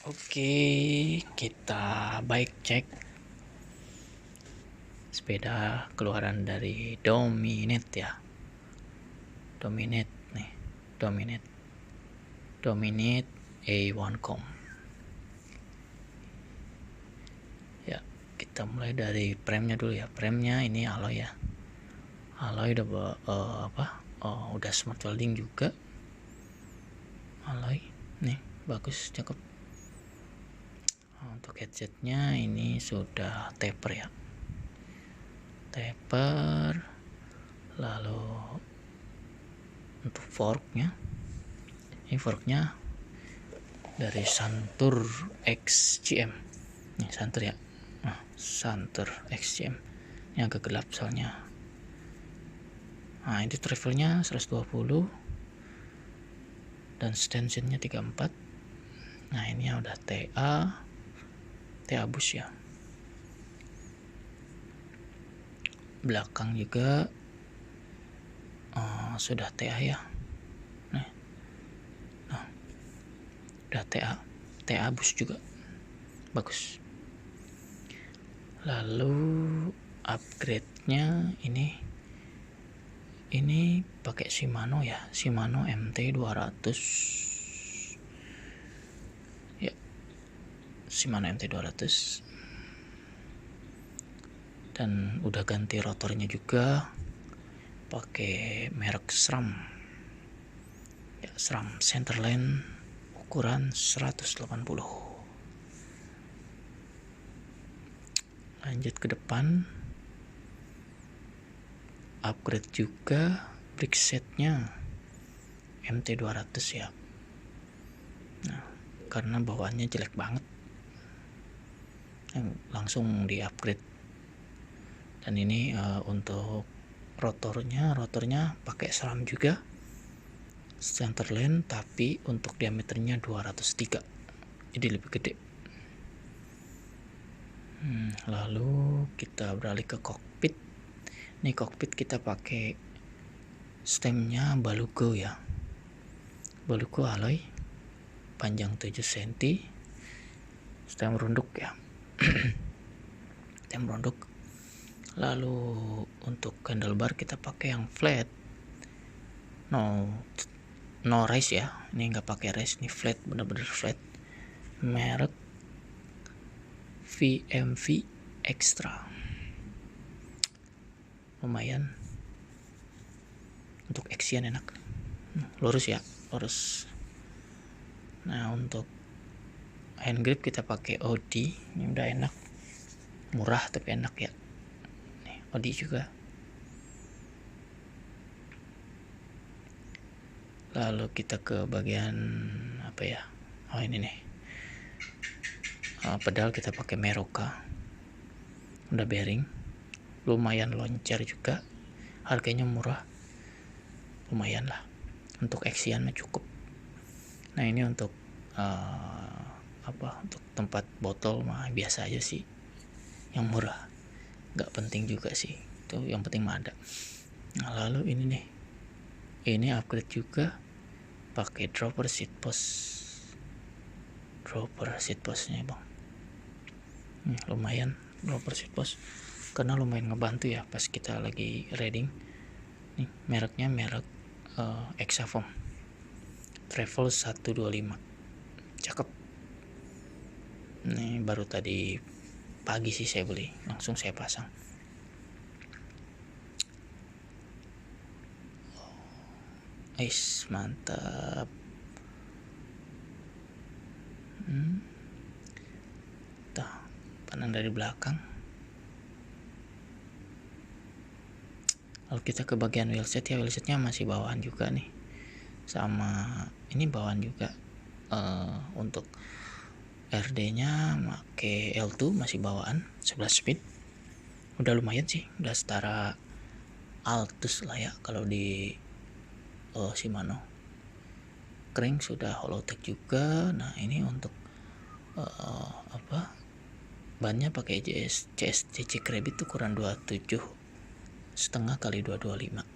Oke, kita baik cek sepeda keluaran dari Dominate ya. Dominate nih, Dominate A1Com. Ya, kita mulai dari premnya dulu ya. Premnya ini alloy ya. Alloy udah smart welding juga. Alloy nih bagus, cakep. Untuk headsetnya ini sudah taper ya. Taper. Lalu untuk forknya, ini forknya dari Santur XCM. Nih Santur ya. Nah, Santur XCM. Ini agak gelap soalnya. Nah, ini travelnya 120 dan stansionnya 34. Nah, ini udah TA bus ya. Belakang juga sudah TA ya. Nah, udah TA bus juga bagus. Lalu upgrade-nya ini pakai Shimano ya, Shimano MT200 ya, Shimano MT200, dan udah ganti rotornya juga pakai merek SRAM ya, SRAM Centerline ukuran 180. Lanjut ke depan, upgrade juga brake setnya MT200 ya. Nah, karena bawaannya jelek banget, langsung di upgrade. Dan ini untuk rotornya pakai SRAM juga, Centerline, tapi untuk diameternya 203, jadi lebih gede. Lalu kita beralih ke kokpit. Ini kokpit kita pakai stemnya Balugo ya, Balugo alloy, panjang 7 cm, stem runduk ya. Stem runduk. Lalu untuk handlebar kita pakai yang flat, no race ya. Ini nggak pakai race, ini flat, bener-bener flat, merek VMV Extra. Lumayan, untuk action enak, lurus ya, lurus. Nah, untuk hand grip kita pakai Audi, ini udah enak, murah tapi enak ya. Nih, Audi juga. Lalu kita ke bagian apa ya? Oh, ini nih. Pedal kita pakai Meroka. Udah bearing. Lumayan loncer juga. Harganya murah. Lumayan lah. Untuk action mah cukup. Nah, ini untuk untuk tempat botol mah biasa aja sih. Yang murah. Gak penting juga sih. Itu yang penting mah ada. Nah, lalu ini nih. Ini upgrade juga pakai dropper seat postnya bang. Lumayan dropper seat post, karena lumayan ngebantu ya pas kita lagi riding. Nih mereknya merek Exafoam Travel 125, cakep. Ini baru tadi pagi sih saya beli, langsung saya pasang. Mantap. Kanan dari belakang. Lalu kita ke bagian wheelset ya. Wheelsetnya masih bawaan juga nih, sama ini bawaan juga. Untuk RD nya pakai L2, masih bawaan 11 speed. Udah lumayan sih, udah setara Altus lah ya kalau di Shimano. Crank sudah Hollowtech juga. Nah, ini untuk bannya pakai CSTC Rabbit ukuran 27,5 kali 225.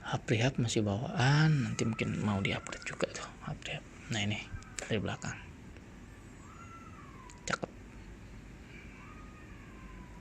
Hub rehab masih bawaan, nanti mungkin mau di upgrade juga tuh hub rehab. Nah, ini dari belakang.